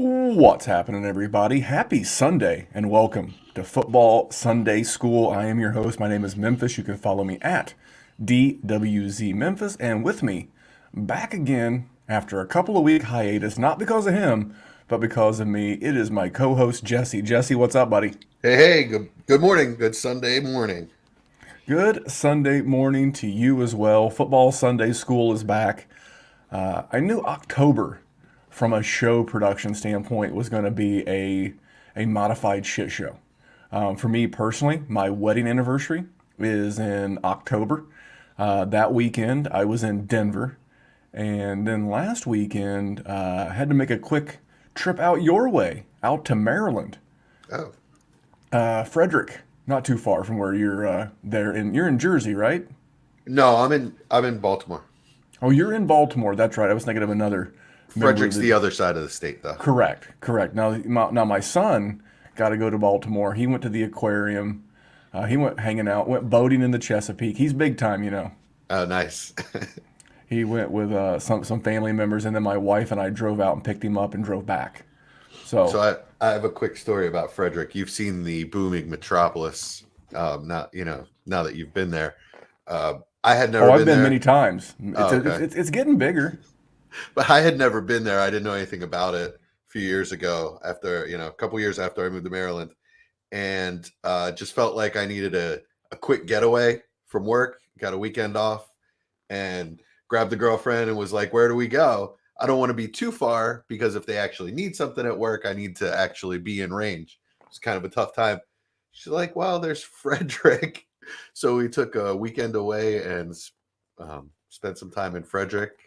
What's happening, everybody? Happy Sunday and welcome to Football Sunday School. I am your host. My name is Memphis. You can follow me at DWZ Memphis. And with me, back again after a couple of week hiatus, not because of him, but because of me, it is my co host, Jesse. Jesse, what's up, buddy? Hey, good morning. Good Sunday morning. Good Sunday morning to you as well. Football Sunday School is back. I knew October, from a show production standpoint, was going to be a modified shit show. For me personally, my wedding anniversary is in October. That weekend, I was in Denver. And then last weekend, I had to make a quick trip out your way, out to Maryland. Oh, Frederick, not too far from where you're there. You're in Jersey, right? no, I'm in Baltimore. Oh, you're in Baltimore. That's right. I was thinking of another member of Frederick's the. the other side of the state, though. Correct, correct. Now my son got to go to Baltimore. He went to the aquarium. He went hanging out, went boating in the Chesapeake. He's big time, you know. Oh, nice. He went with some family members, and then my wife and I drove out and picked him up and drove back. So So, I have a quick story about Frederick. You've seen the booming metropolis. Now that you've been there, I had oh, never I've been been many there. times. It's Oh, a, it's okay. it's getting bigger. But I had never been there. I didn't know anything about it a few years ago. After a couple years after I moved to Maryland, and just felt like I needed a quick getaway from work. Got a weekend off, and grabbed the girlfriend and was like, "Where do we go? I don't want to be too far because if they actually need something at work, I need to actually be in range." It's kind of a tough time. She's like, "Well, there's Frederick." So we took a weekend away and spent some time in Frederick.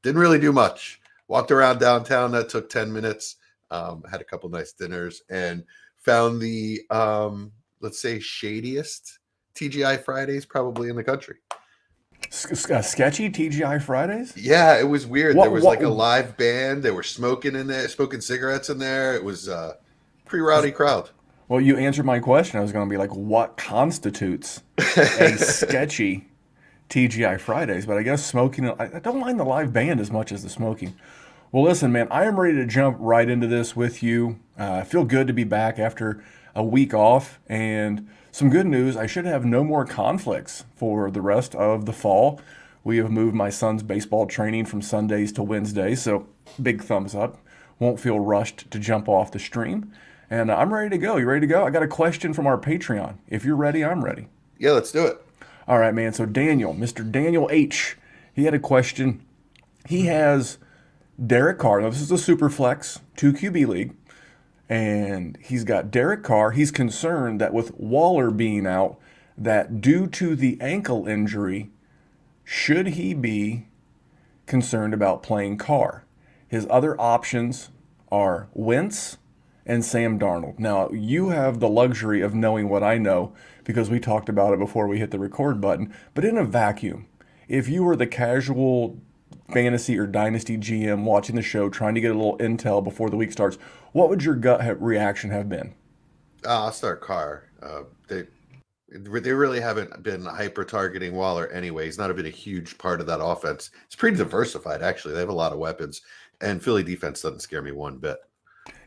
Didn't really do much. Walked around downtown. That took 10 minutes. Had a couple nice dinners and found the, let's say, shadiest TGI Fridays probably in the country. Sketchy TGI Fridays. Yeah, it was weird. There What was what? like a live band. They were smoking in there, smoking cigarettes in there. It was a pretty rowdy crowd. Well, you answered my question. I was going to be like, what constitutes a sketchy TGI Fridays? But I guess smoking. I don't mind the live band as much as the smoking. Well, listen, man, I am ready to jump right into this with you. I feel good to be back after a week off, and some good news. I should have no more conflicts for the rest of the fall. We have moved my son's baseball training from Sundays to Wednesdays, so big thumbs up. Won't feel rushed to jump off the stream. And I'm ready to go. You ready to go? I got a question from our Patreon. If you're ready, I'm ready. Yeah, let's do it. All right, man. So Daniel, Mr. Daniel H, he had a question. He has Derek Carr. Now, this is a super flex, 2 QB league. And he's got Derek Carr. He's concerned that with Waller being out, that due to the ankle injury, should he be concerned about playing Carr? His other options are Wentz and Sam Darnold. Now, you have the luxury of knowing what I know because we talked about it before we hit the record button. But in a vacuum, if you were the casual fantasy or dynasty GM watching the show, trying to get a little intel before the week starts, what would your reaction have been? I'll start Carr. They really haven't been hyper targeting Waller anyway. He's not been a huge part of that offense. It's pretty diversified, actually. They have a lot of weapons, and Philly defense doesn't scare me one bit.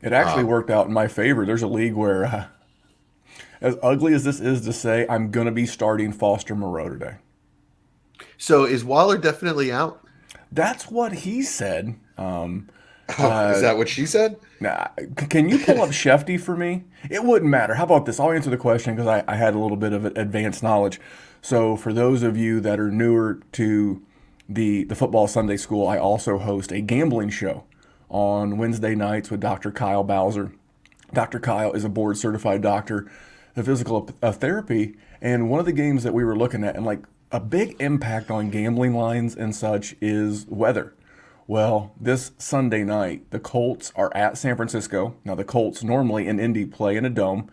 It actually Um, worked out in my favor. There's a league where, as ugly as this is to say, I'm going to be starting Foster Moreau today. so is Waller definitely out? That's what he said. Oh, is that what she said? Nah, can you pull up Shefty for me? It wouldn't matter. How about this? I'll answer the question because I had a little bit of advanced knowledge. So, for those of you that are newer to the Football Sunday School, I also host a gambling show on Wednesday nights with Dr. Kyle Bowser. Dr. Kyle is a board certified doctor of physical therapy. And one of the games that we were looking at, and like a big impact on gambling lines and such, is weather. Well, this Sunday night, the Colts are at San Francisco. Now, the Colts normally in Indy play in a dome,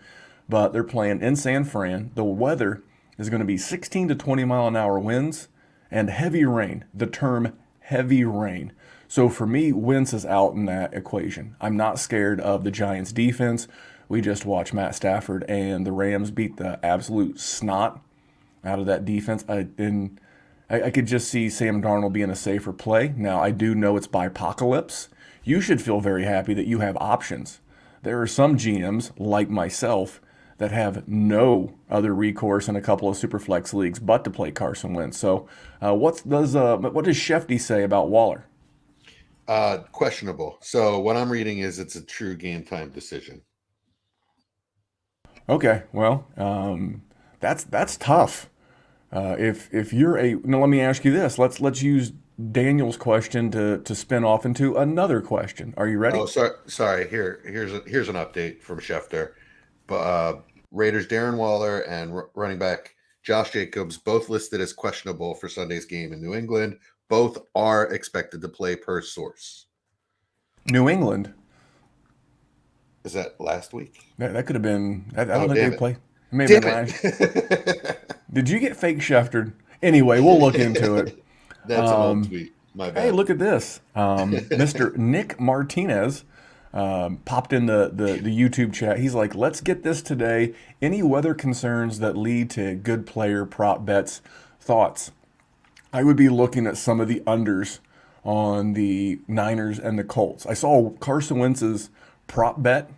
but they're playing in San Fran. The weather is going to be 16 to 20 mile an hour winds and heavy rain. The term heavy rain. So for me, Wentz is out in that equation. I'm not scared of the Giants defense. We just watched Matt Stafford and the Rams beat the absolute snot out of that defense. I could just see Sam Darnold being a safer play. Now, I do know it's by apocalypse. you should feel very happy that you have options. There are some GMs, like myself, that have no other recourse in a couple of superflex leagues but to play Carson Wentz. So, what does Shefty say about Waller? Questionable. So what I'm reading is it's a true game time decision. Okay, well, that's tough. If you're a now, let me ask you this. Let's use Daniel's question to spin off into another question. Are you Oh, ready? sorry. Here's an update from Schefter. But Raiders Darren Waller and running back Josh Jacobs both listed as questionable for Sunday's game in New England. Both are expected to play per source. New England. Is that last week? That could have been. I Oh, don't think they damn it! play. It may have been Damn last. it! Did you get fake Scheftered? Anyway, we'll look into it. That's an old tweet. My Hey, bad. look at this. Mr. Nick Martinez popped in the YouTube chat. He's like, let's get this today. Any weather concerns that lead to good player prop bets? Thoughts? I would be looking at some of the unders on the Niners and the Colts. I saw Carson Wentz's prop bet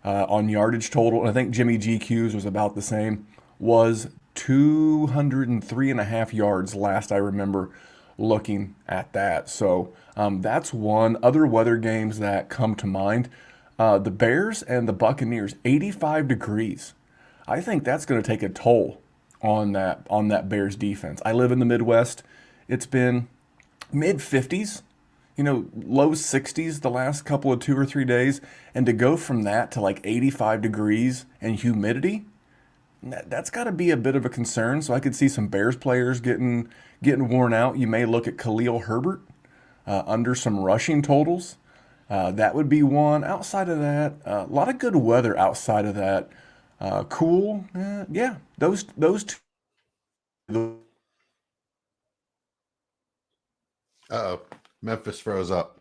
on yardage total, and I think Jimmy GQ's was about the same, was 203.5 yards last I remember looking at that. So that's one. Other weather games that come to mind, the Bears and the Buccaneers, 85 degrees. I think that's going to take a toll on that Bears defense. I live in the Midwest. It's been mid 50s, low 60s the last couple of 2 or 3 days, and to go from that to like 85 degrees and humidity, that's got to be a bit of a concern. So I could see some Bears players getting worn out. You may look at Khalil Herbert under some rushing totals. That would be one. Outside of that, a lot of good weather outside of that. Cool. Yeah, those two. Uh oh. Memphis froze up.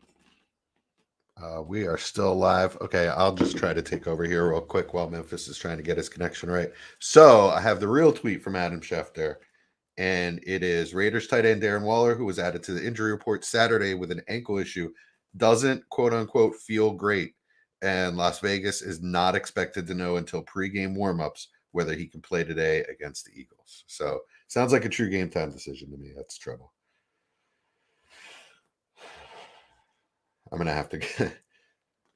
We are still live. Okay, I'll just try to take over here real quick while Memphis is trying to get his connection right. So I have the real tweet from Adam Schefter, and it is Raiders tight end Darren Waller, who was added to the injury report Saturday with an ankle issue, doesn't quote unquote feel great. And Las Vegas is not expected to know until pregame warmups whether he can play today against the Eagles. So sounds like a true game time decision to me. That's trouble. I'm gonna have to get,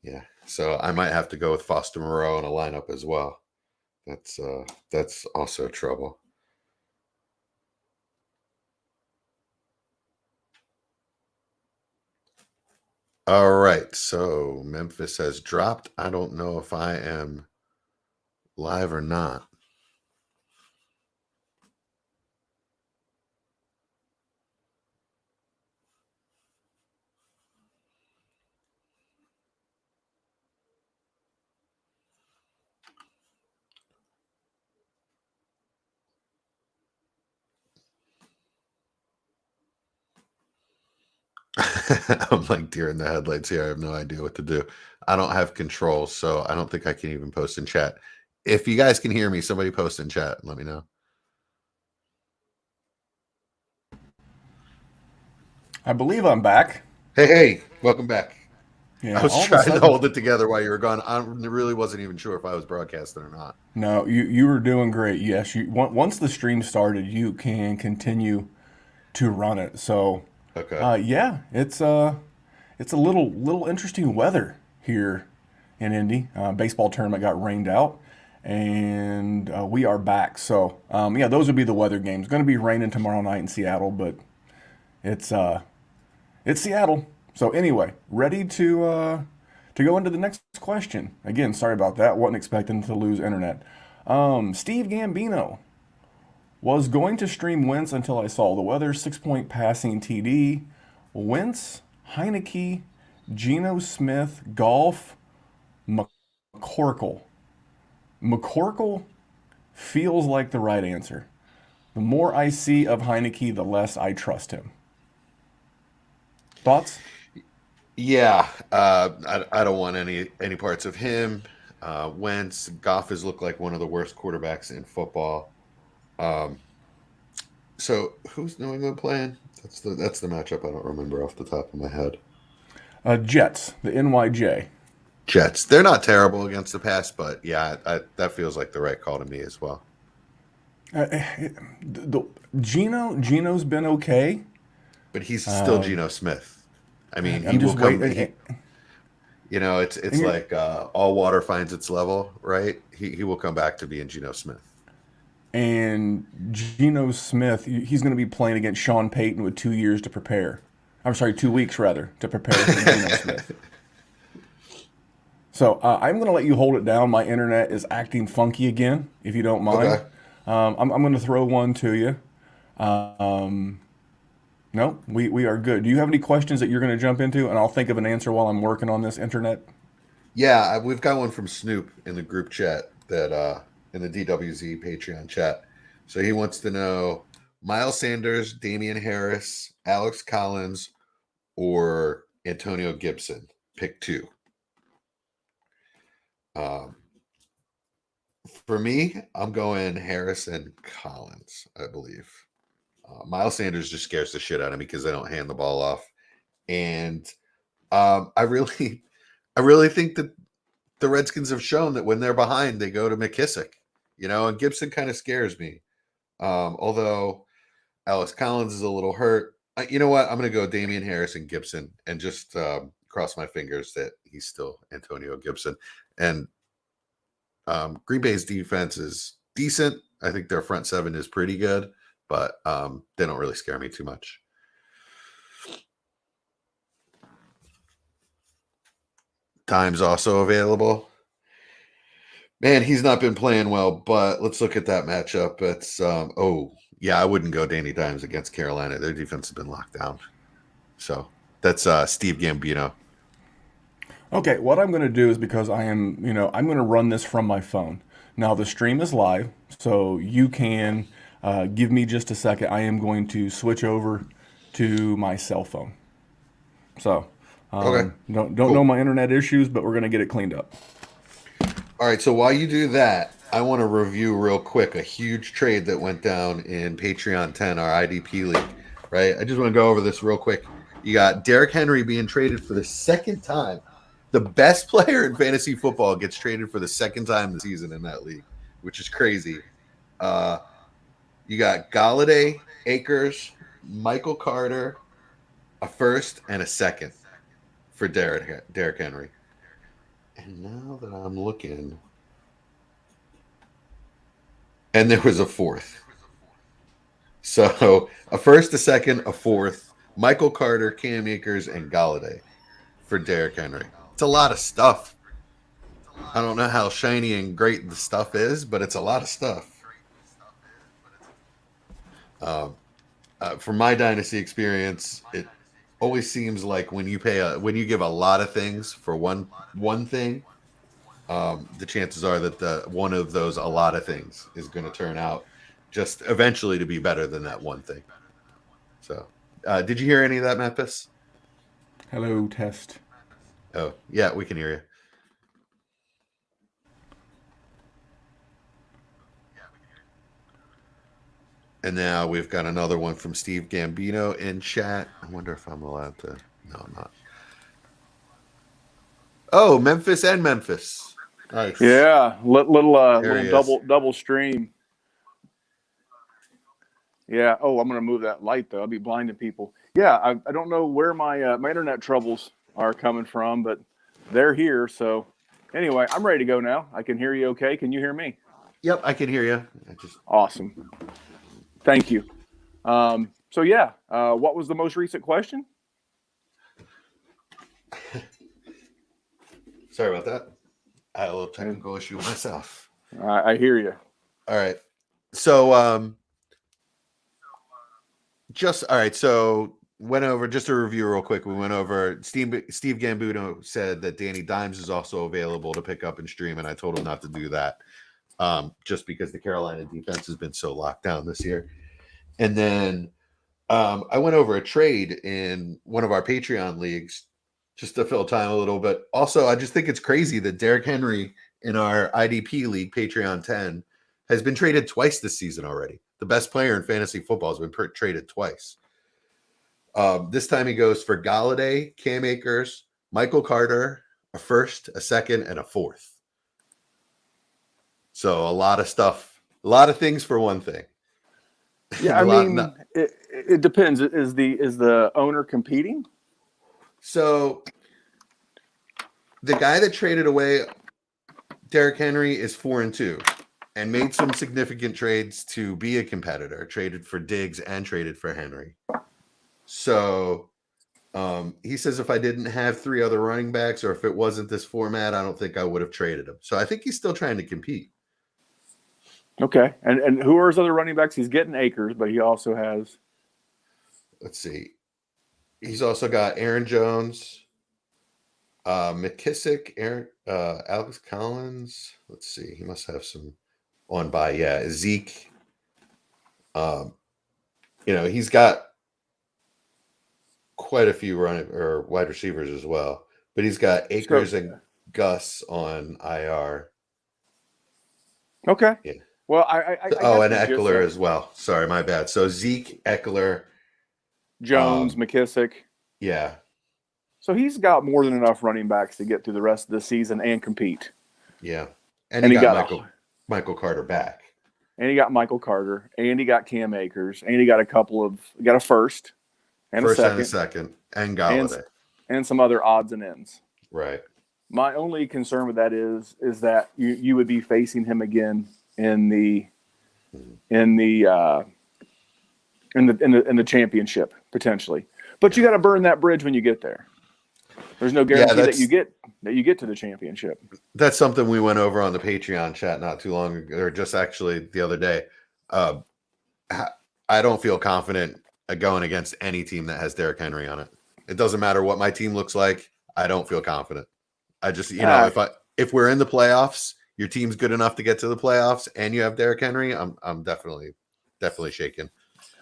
yeah. So I might have to go with Foster Moreau in a lineup as well. That's also trouble. All right. So Memphis has dropped. I don't know if I am live or not. I'm like deer in the headlights here. I have no idea what to do. I don't have control, so I don't think I can even post in chat. If you guys can hear me, somebody post in chat. Let me know. I believe I'm back. Hey, welcome back. Yeah, I was all of a trying to sudden, hold it together while you were gone. I really wasn't even sure if I was broadcasting or not. no, you were doing great. Yes, once the stream started, you can continue to run it. So, Okay. yeah, it's a little interesting weather here in Indy. Baseball tournament got rained out, and we are back. So, yeah, those would be the weather games. Going to be raining tomorrow night in Seattle, but it's it's Seattle. So anyway, ready to go into the next question. Again, sorry about that. Wasn't expecting to lose internet. Steve Gambino was going to stream Wentz until I saw the weather. 6 point passing TD. Wentz, Heineke, Geno Smith, Golf, McCorkle. McCorkle feels like the right answer. The more I see of Heineke, the less I trust him. Thoughts? Yeah, I don't want any parts of him. Wentz, Goff has looked like one of the worst quarterbacks in football. So who's New England playing? That's the matchup I don't remember off the top of my head. Jets, the NYJ. Jets. They're not terrible against the pass, but yeah, that feels like the right call to me as well. The, Gino's been okay. But he's still Geno Smith. I mean, he I'm will just come. waiting. It's And you're, like all water finds its level, right? He will come back to being Geno Smith. and Geno Smith, he's going to be playing against Sean Payton with 2 years to prepare. I'm sorry, 2 weeks rather to prepare for Geno Smith. So I'm going to let you hold it down. My internet is acting funky again, if you don't mind. Okay. I'm going to throw one to you. Um, no, we are good. Do you have any questions that you're going to jump into? And I'll think of an answer while I'm working on this internet. Yeah, we've got one from Snoop in the group chat that in the DWZ Patreon chat. So he wants to know Miles Sanders, Damian Harris, Alex Collins, or Antonio Gibson. Pick two. For me, I'm going Harris and Collins, I believe. Miles Sanders just scares the shit out of me because they don't hand the ball off, and I really, I really think that the Redskins have shown that when they're behind, they go to McKissick. And Gibson kind of scares me. Although Alex Collins is a little hurt. You know what? I'm going to go Damian Harris and Gibson and just cross my fingers that he's still Antonio Gibson. And Green Bay's defense is decent. I think their front seven is pretty good, but they don't really scare me too much. Time's also available. Man, he's not been playing well, but let's look at that matchup. It's I wouldn't go Danny Dimes against Carolina. Their defense has been locked down. So that's Steve Gambino. Okay, what I'm going to do is because I'm going to run this from my phone. Now the stream is live, so you can give me just a second. I am going to switch over to my cell phone. So Okay, don't cool. know my internet issues, but we're going to get it cleaned up. All right, so while you do that, I want to review real quick a huge trade that went down in Patreon 10, our IDP league, right? I just want to go over this real quick. You got Derrick Henry being traded for the second time. The best player in fantasy football gets traded for the second time this season in that league, which is crazy. You got Golladay, Akers, Michael Carter, a first and a second for Derrick Henry. And now that I'm looking, and there was a fourth. So a first, a second, a fourth, Michael Carter, Cam Akers, and Golladay for Derrick Henry. It's a lot of stuff. I don't know how shiny and great the stuff is, but it's a lot of stuff. From my dynasty experience, it always seems like when you give a lot of things for one thing, the chances are that one of those a lot of things is going to turn out just eventually to be better than that one thing. So, did you hear any of that, Memphis? Hello, test. Oh, yeah, we can hear you. And now we've got another one from Steve Gambino in chat. I wonder if I'm allowed to. No, I'm not. Oh, Memphis and Memphis. Nice. Yeah, little There double stream. Yeah. Oh, I'm gonna move that light though. I'll be blinding people. Yeah, I don't know where my my internet troubles are coming from, but they're here. So anyway, I'm ready to go now. I can hear you. Okay, can you hear me? Yep, I can hear you. Awesome. Thank you. So yeah, what was the most recent question? Sorry about that. I had a little technical issue myself. I hear you. All right. So So went over just a review real quick. We went over Steve Gambino said that Danny Dimes is also available to pick up and stream, and I told him not to do that. Just because the Carolina defense has been so locked down this year. And then I went over a trade in one of our Patreon leagues just to fill time a little bit. Also, I just think it's crazy that Derrick Henry in our IDP league, Patreon 10, has been traded twice this season already. The best player in fantasy football has been traded twice. This time he goes for Golladay, Cam Akers, Michael Carter, a first, a second, and a fourth. So a lot of stuff, a lot of things for one thing. Yeah, I mean, it depends. Is the owner competing? So the guy that traded away Derrick Henry is 4-2 and made some significant trades to be a competitor, traded for Diggs and traded for Henry. So he says if I didn't have 3 other running backs or if it wasn't this format, I don't think I would have traded him. So I think he's still trying to compete. Okay. And who are his other running backs? He's getting Akers, but he also has. Let's see. He's also got Aaron Jones, McKissick, Alex Collins. Let's see. He must have some on by. Yeah, Zeke. He's got quite a few wide receivers as well, but he's got Akers and Gus on IR. Okay. Yeah. Well, I and Eckler as well. Sorry, my bad. So Zeke, Eckler, Jones, McKissick. Yeah. So he's got more than enough running backs to get through the rest of the season and compete. Yeah. And he got Michael Carter back. And he got Michael Carter, and he got Cam Akers, and he got a first and a second, and Golladay. And some other odds and ends. Right. My only concern with that is that you would be facing him again in the championship potentially, but you got to burn that bridge when you get there. There's no guarantee that you get to the championship. That's something we went over on the Patreon chat not too long ago, or just actually the other day. I don't feel confident going against any team that has Derrick Henry on it. It doesn't matter what my team looks like. I don't feel confident. I just, if we're in the playoffs, your team's good enough to get to the playoffs, and you have Derrick Henry, I'm definitely shaking.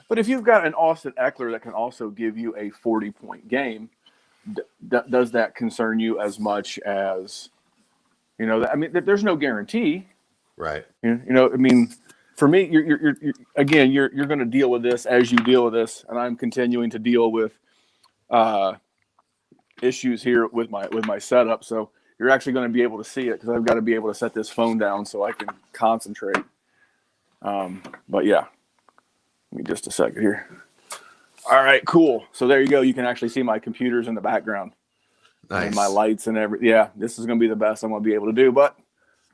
But if you've got an Austin Eckler that can also give you a 40-point game, does that concern you as much as, I mean, there's no guarantee. Right. I mean, for me, you're going to deal with this as you deal with this, and I'm continuing to deal with issues here with my setup. So you're actually going to be able to see it because I've got to be able to set this phone down so I can concentrate. But yeah, give me just a second here. All right, cool. So there you go. You can actually see my computers in the background. Nice. And my lights and everything. Yeah, this is going to be the best I'm going to be able to do, but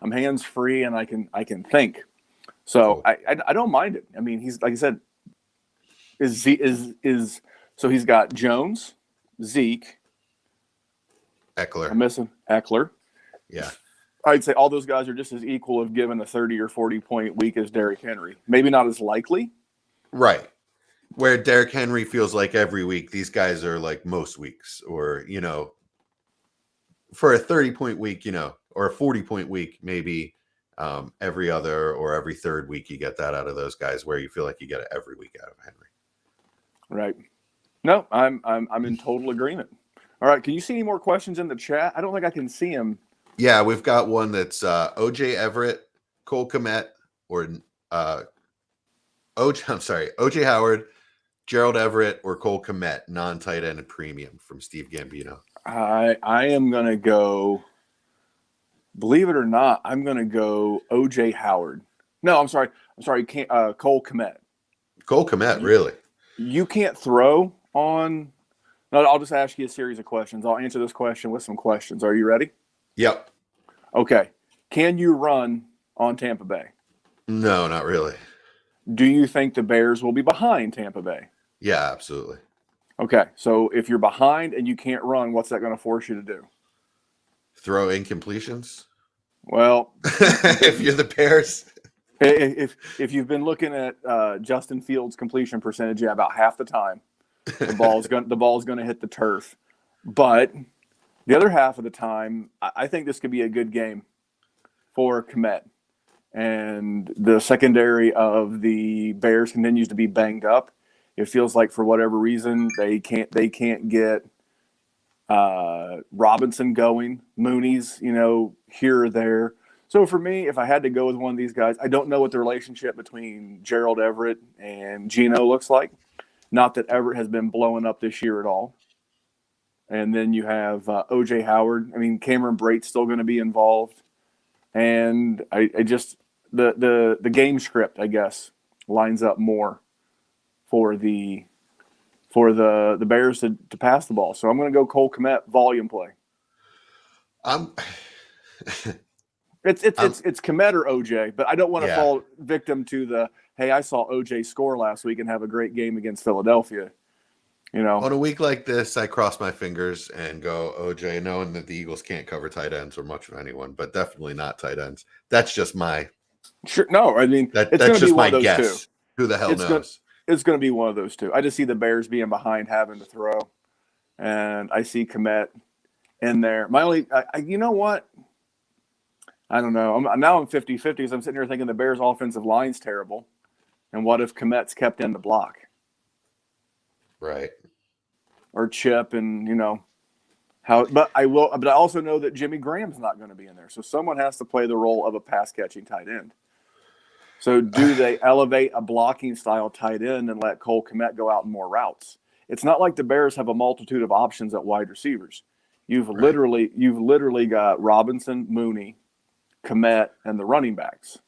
I'm hands free and I can think. So cool. I don't mind it. I mean, he's, like I said, so he's got Jones, Zeke, Eckler. I'm missing Eckler. Yeah. I'd say all those guys are just as equal if given a 30 or 40-point week as Derrick Henry. Maybe not as likely. Right. Where Derrick Henry feels like every week, these guys are like most weeks, or, for a 30-point week, or a 40-point week, maybe every other or every third week you get that out of those guys, where you feel like you get it every week out of Henry. Right. No, I'm in total agreement. All right. Can you see any more questions in the chat? I don't think I can see them. Yeah, we've got one that's OJ Everett, Cole Kmet, or OJ Howard, Gerald Everett, or Cole Kmet, non-tight end premium from Steve Gambino. I am going to go, believe it or not, I'm going to go OJ Howard. No, I'm sorry. Cole Kmet. Cole Kmet, really? You can't throw on. No, I'll just ask you a series of questions. I'll answer this question with some questions. Are you ready? Yep. Okay. Can you run on Tampa Bay? No, not really. Do you think the Bears will be behind Tampa Bay? Yeah, absolutely. Okay. So if you're behind and you can't run, what's that going to force you to do? Throw incompletions? Well, if you're the Bears. If you've been looking at Justin Fields' completion percentage, yeah, about half the time the ball's going to hit the turf. But the other half of the time, I think this could be a good game for Kmet. And the secondary of the Bears continues to be banged up. It feels like for whatever reason they can't get Robinson going. Mooney's, here or there. So for me, if I had to go with one of these guys, I don't know what the relationship between Gerald Everett and Geno looks like. Not that Everett has been blowing up this year at all. And then you have O.J. Howard. I mean, Cameron Brate's still going to be involved. And I just the game script, I guess, lines up more for the Bears to pass the ball. So I'm going to go Cole Kmet volume play. I'm It's Kmet or OJ, but I don't want to fall victim to the, hey, I saw OJ score last week and have a great game against Philadelphia. You know, on a week like this, I cross my fingers and go OJ, knowing that the Eagles can't cover tight ends or much of anyone, but definitely not tight ends. That's just my sure. No, I mean that's it's just my one of those guess. Two. Who the hell knows? It's going to be one of those two. I just see the Bears being behind, having to throw, and I see Kmet in there. My only, you know what? I don't know. I'm 50-50 because I'm sitting here thinking the Bears' offensive line's terrible, and what if Kmet's kept in the block? Right. Or Chip, and you know how. But I also know that Jimmy Graham's not going to be in there, so someone has to play the role of a pass catching tight end. So do they elevate a blocking style tight end and let Cole Kmet go out in more routes? It's not like the Bears have a multitude of options at wide receivers. You've literally got Robinson, Mooney, Kmet, and the running backs.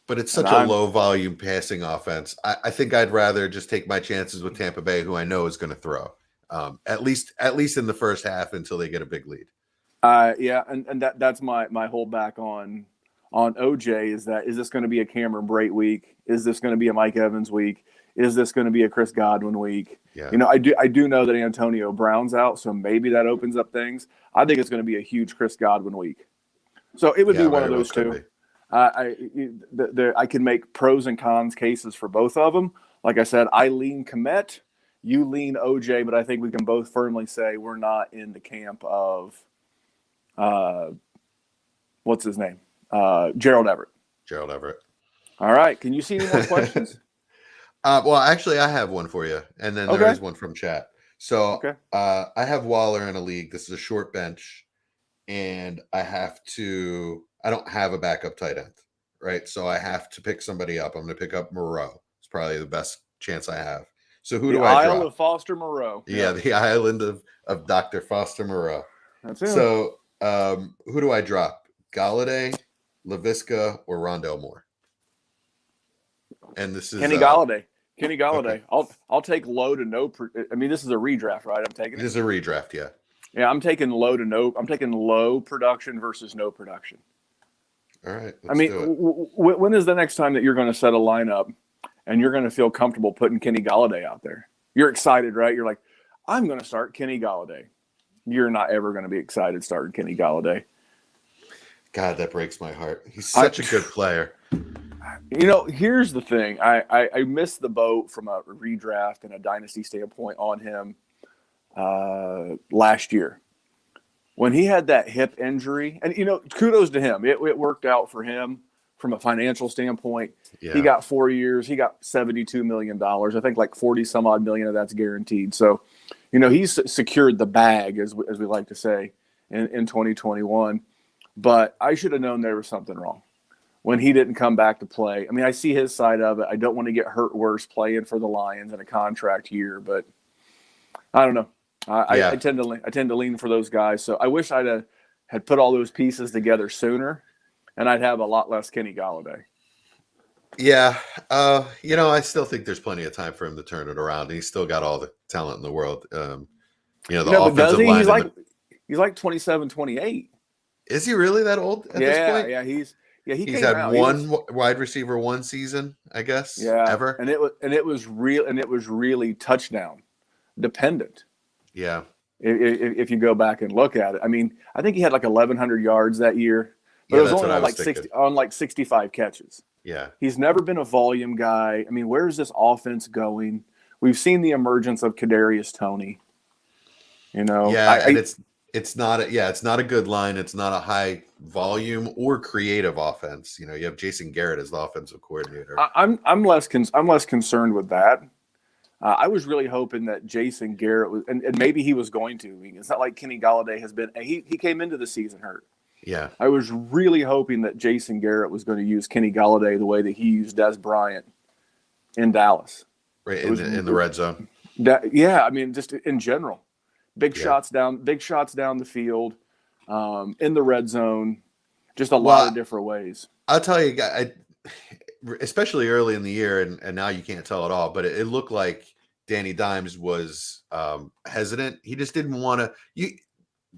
But it's such a low volume passing offense. I think I'd rather just take my chances with Tampa Bay, who I know is going to throw. At least in the first half until they get a big lead. And that's my holdback on OJ is this going to be a Cameron Brate week? Is this going to be a Mike Evans week? Is this going to be a Chris Godwin week? Yeah. You know, I do know that Antonio Brown's out, so maybe that opens up things. I think it's going to be a huge Chris Godwin week. So it would be one of those two. I can make pros and cons cases for both of them. Like I said, I lean Kmet, you lean OJ, but I think we can both firmly say we're not in the camp of what's his name? Gerald Everett. Gerald Everett. All right. Can you see any more questions? Well, actually, I have one for you, and then there is one from chat. So I have Waller in a league. This is a short bench, and I don't have a backup tight end, right? So I have to pick somebody up. I'm going to pick up Moreau. It's probably the best chance I have. So who do I drop? The Isle of Foster Moreau. Yeah, the island of Dr. Foster Moreau. That's it. So who do I drop? Golladay, LaVisca, or Rondell Moore? And this is Kenny Golladay. Kenny Golladay. Okay. I'll take low to no. I mean, this is a redraft, right? I'm taking it. This is a redraft, yeah. Yeah, I'm taking low to no. I'm taking low production versus no production. All right. I mean, when is the next time that you're going to set a lineup and you're going to feel comfortable putting Kenny Golladay out there? You're excited, right? You're like, I'm going to start Kenny Golladay. You're not ever going to be excited starting Kenny Golladay. God, that breaks my heart. He's such a good player. You know, here's the thing. I missed the boat from a redraft and a dynasty standpoint on him last year. When he had that hip injury, and, you know, kudos to him. It worked out for him from a financial standpoint. Yeah. He got 4 years. He got $72 million. I think like 40 some odd million of that's guaranteed. So, you know, he's secured the bag, as we like to say, in 2021. But I should have known there was something wrong when he didn't come back to play. I mean, I see his side of it. I don't want to get hurt worse playing for the Lions in a contract year, but I don't know. I tend to lean for those guys. So I wish I'd had put all those pieces together sooner, and I'd have a lot less Kenny Golladay. Yeah, you know, I still think there's plenty of time for him to turn it around. And he's still got all the talent in the world. You know, the offensive line. He's like 27, 28. Is he really that old at this point? Yeah, he's had one wide receiver one season, I guess. Yeah, ever. And it was really touchdown dependent. Yeah. If you go back and look at it, I mean, I think he had like 1,100 yards that year, but it was only on like 65 catches. Yeah. He's never been a volume guy. I mean, where's this offense going? We've seen the emergence of Kadarius Toney. You know, and it's not a good line. It's not a high volume or creative offense. You know, you have Jason Garrett as the offensive coordinator. I'm less concerned with that. I was really hoping that Jason Garrett was, and maybe he was going to. It's not like Kenny Golladay has been. He came into the season hurt. Yeah, I was really hoping that Jason Garrett was going to use Kenny Golladay the way that he used Des Bryant in Dallas, right in the red zone. I mean, just in general. big Yeah. shots down the field, in the red zone, just a Well, lot of different ways. I'll tell you, especially early in the year, and now you can't tell at all, but it looked like Danny Dimes was hesitant. He just didn't want to.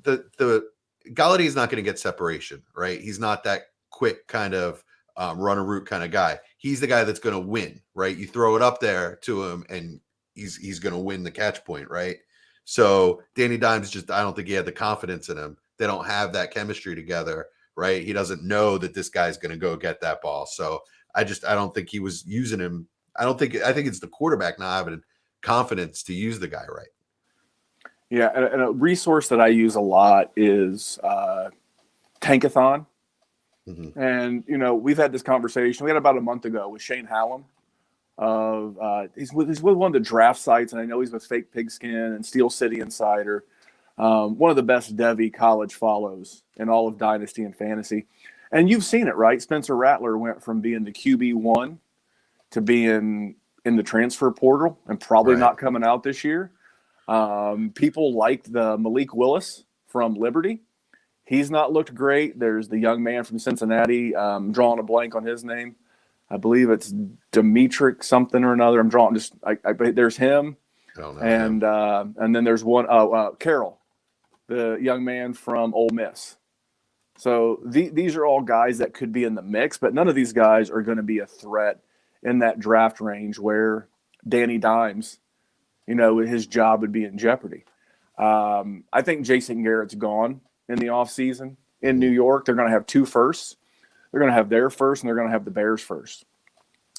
The Golladay is not going to get separation, right? He's not that quick kind of run a route kind of guy. He's the guy that's going to win, right? You throw it up there to him, and he's going to win the catch point, right? So Danny Dimes I don't think he had the confidence in him. They don't have that chemistry together, right? He doesn't know that this guy's going to go get that ball. So I don't think he was using him. I think it's the quarterback not having confidence to use the guy right. Yeah, and a resource that I use a lot is Tankathon. Mm-hmm. And, we've had this conversation. We had about a month ago with Shane Hallam. He's with one of the draft sites, and I know he's with Fake Pigskin and Steel City Insider. One of the best Devy college follows in all of Dynasty and Fantasy. And you've seen it, right? Spencer Rattler went from being the QB1 to being in the transfer portal and probably not coming out this year. People liked the Malik Willis from Liberty. He's not looked great. There's the young man from Cincinnati. Drawing a blank on his name. I believe it's Demetric something or another. I'm drawing there's him. I don't know. And then there's one, Carroll, the young man from Ole Miss. So these are all guys that could be in the mix, but none of these guys are going to be a threat in that draft range where Danny Dimes, his job would be in jeopardy. I think Jason Garrett's gone in the offseason in New York. They're going to have 2 firsts. They're going to have their first, and they're going to have the Bears first.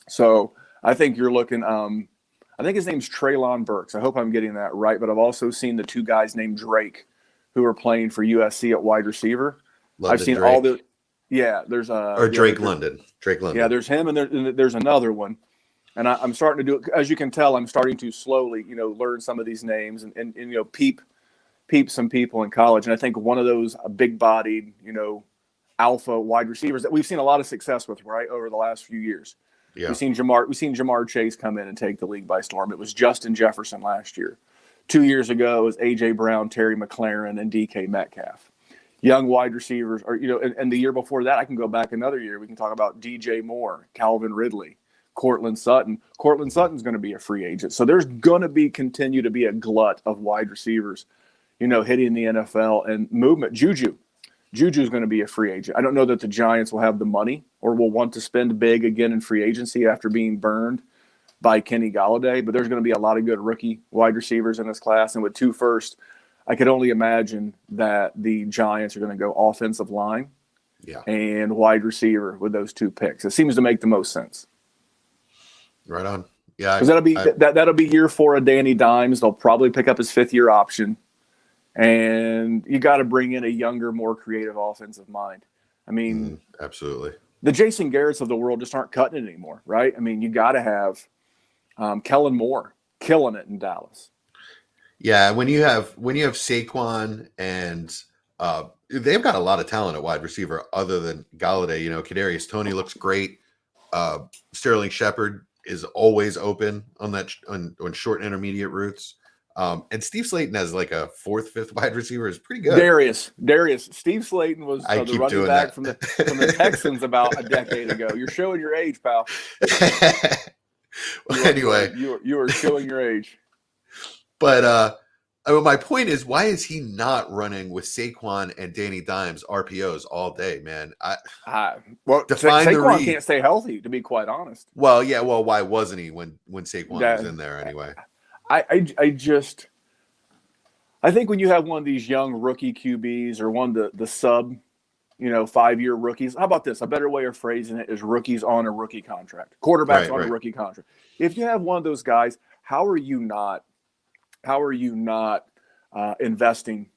So I think you're looking I think his name's Treylon Burks. I hope I'm getting that right, but I've also seen the 2 guys named Drake who are playing for USC at wide receiver. I've seen Drake. all the – yeah, there's Drake London. Drake London. Yeah, there's him, and there's another one. And I'm starting to do it. As you can tell, I'm starting to slowly, learn some of these names and peep some people in college. And I think one of those big-bodied, alpha wide receivers that we've seen a lot of success with, right, over the last few years. Yeah. We've seen Jamar Chase come in and take the league by storm. It was Justin Jefferson last year. 2 years ago, it was A.J. Brown, Terry McLaurin, and D.K. Metcalf. Young wide receivers, or and the year before that, I can go back another year. We can talk about DJ Moore, Calvin Ridley, Cortland Sutton. Cortland Sutton's going to be a free agent. So there's going to continue to be a glut of wide receivers, hitting the NFL and movement. Juju's going to be a free agent. I don't know that the Giants will have the money or will want to spend big again in free agency after being burned by Kenny Golladay, but there's going to be a lot of good rookie wide receivers in this class. And with 2 firsts, I could only imagine that the Giants are going to go offensive line and wide receiver with those 2 picks. It seems to make the most sense. Right on. Yeah. Because that'll be year 4 of Danny Dimes. They'll probably pick up his 5th-year option. And you got to bring in a younger, more creative offensive mind. I mean, absolutely. The Jason Garretts of the world just aren't cutting it anymore, right? I mean, you got to have Kellen Moore killing it in Dallas. Yeah, when you have Saquon and they've got a lot of talent at wide receiver other than Golladay. Kadarius Toney looks great. Sterling Shepard is always open on short and intermediate routes. And Steve Slayton has like a 4th, 5th wide receiver is pretty good. Darius. Steve Slayton was the running back from the Texans about a decade ago. You're showing your age, pal. Anyway, you are showing your age. But my point is, why is he not running with Saquon and Danny Dimes RPOs all day, man? Saquon can't stay healthy, to be quite honest. Well, yeah. Well, why wasn't he when Saquon was in there anyway? I think when you have one of these young rookie QBs or one of the sub, 5-year rookies. How about this? A better way of phrasing it is rookies on a rookie contract, quarterbacks on a rookie contract. If you have one of those guys, how are you not investing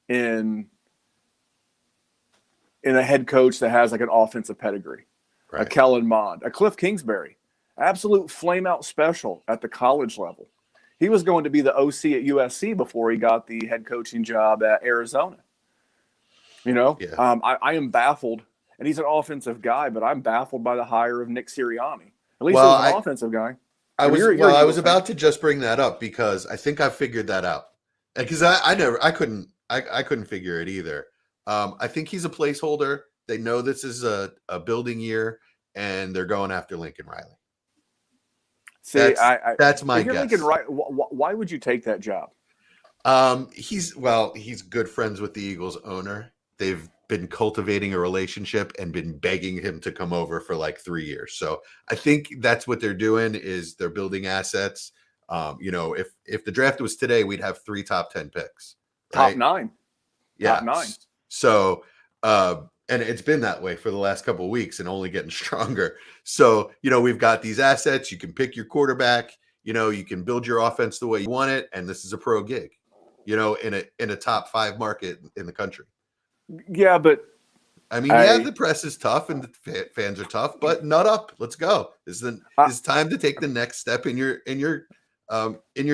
in a head coach that has like an offensive pedigree, a Kellen Mond, a Cliff Kingsbury, absolute flame out special at the college level. He was going to be the OC at USC before he got the head coaching job at Arizona. I am baffled, and he's an offensive guy, but I'm baffled by the hire of Nick Sirianni. At least he was an offensive guy. I was about to just bring that up because I think I figured that out. Because I couldn't figure it either. I think he's a placeholder. They know this is a building year, and they're going after Lincoln Riley. See, That's my if you're guess. Lincoln Riley, why would you take that job? He's good friends with the Eagles owner. They've been cultivating a relationship and been begging him to come over for like 3 years. So I think that's what they're doing is they're building assets. If the draft was today, we'd have 3 top 10 picks. Right? Top 9. Yeah. Top 9. So, and it's been that way for the last couple of weeks and only getting stronger. So, we've got these assets. You can pick your quarterback. You can build your offense the way you want it. And this is a pro gig, in a top 5 market in the country. Yeah, but I mean, the press is tough and the fans are tough, but nut up. Let's go. It's time to take the next step in your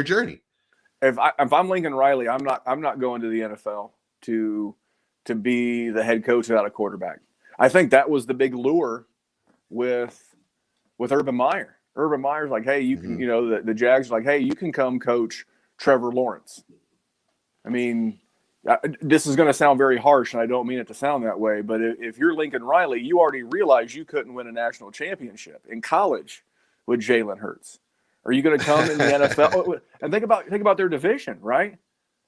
journey. If I'm Lincoln Riley, I'm not going to the NFL to be the head coach without a quarterback. I think that was the big lure with Urban Meyer. Urban Meyer's like, hey, you can, the Jags are like, hey, you can come coach Trevor Lawrence. I mean, this is going to sound very harsh, and I don't mean it to sound that way, but if you're Lincoln Riley, you already realize you couldn't win a national championship in college with Jalen Hurts. Are you going to come in the NFL? And think about their division, right?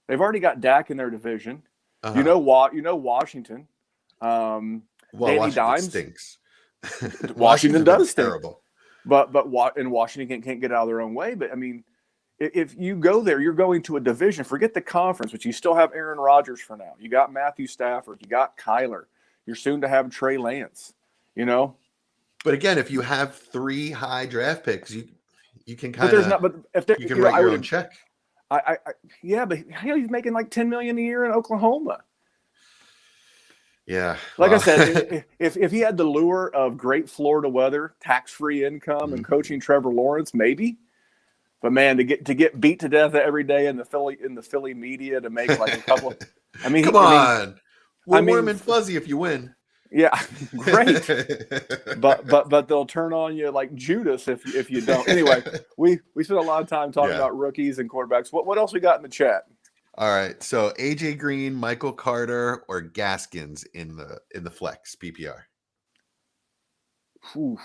They've already got Dak in their division. Uh-huh. Washington. Danny Washington Dimes stinks. Washington does stink. Terrible. But Washington can't get out of their own way. But I mean, if you go there, you're going to a division. Forget the conference, but you still have Aaron Rodgers for now. You got Matthew Stafford. You got Kyler. You're soon to have Trey Lance. But again, if you have 3 high draft picks, you can kind But there's not. But you can write your own check. Yeah, but he's making like $10 million a year in Oklahoma. Yeah. Like I said, if he had the lure of great Florida weather, tax-free income, and coaching Trevor Lawrence, maybe. But man, to get beat to death every day in the Philly media to make like a couple. Come on, we're warm and fuzzy if you win. Yeah, great. but they'll turn on you like Judas if you don't. Anyway, we spent a lot of time talking about rookies and quarterbacks. What else we got in the chat? All right, so AJ Green, Michael Carter, or Gaskins in the flex PPR. Oof.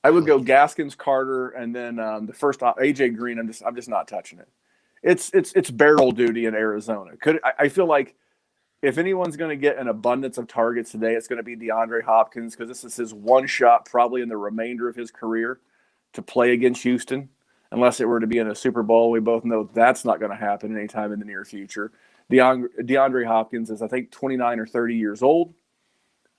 I would go Gaskins, Carter, and then the first AJ Green. I'm just not touching it. It's barrel duty in Arizona. I feel like if anyone's going to get an abundance of targets today, it's going to be DeAndre Hopkins because this is his one shot probably in the remainder of his career to play against Houston, unless it were to be in a Super Bowl. We both know that's not going to happen anytime in the near future. DeAndre Hopkins is, I think, 29 or 30 years old.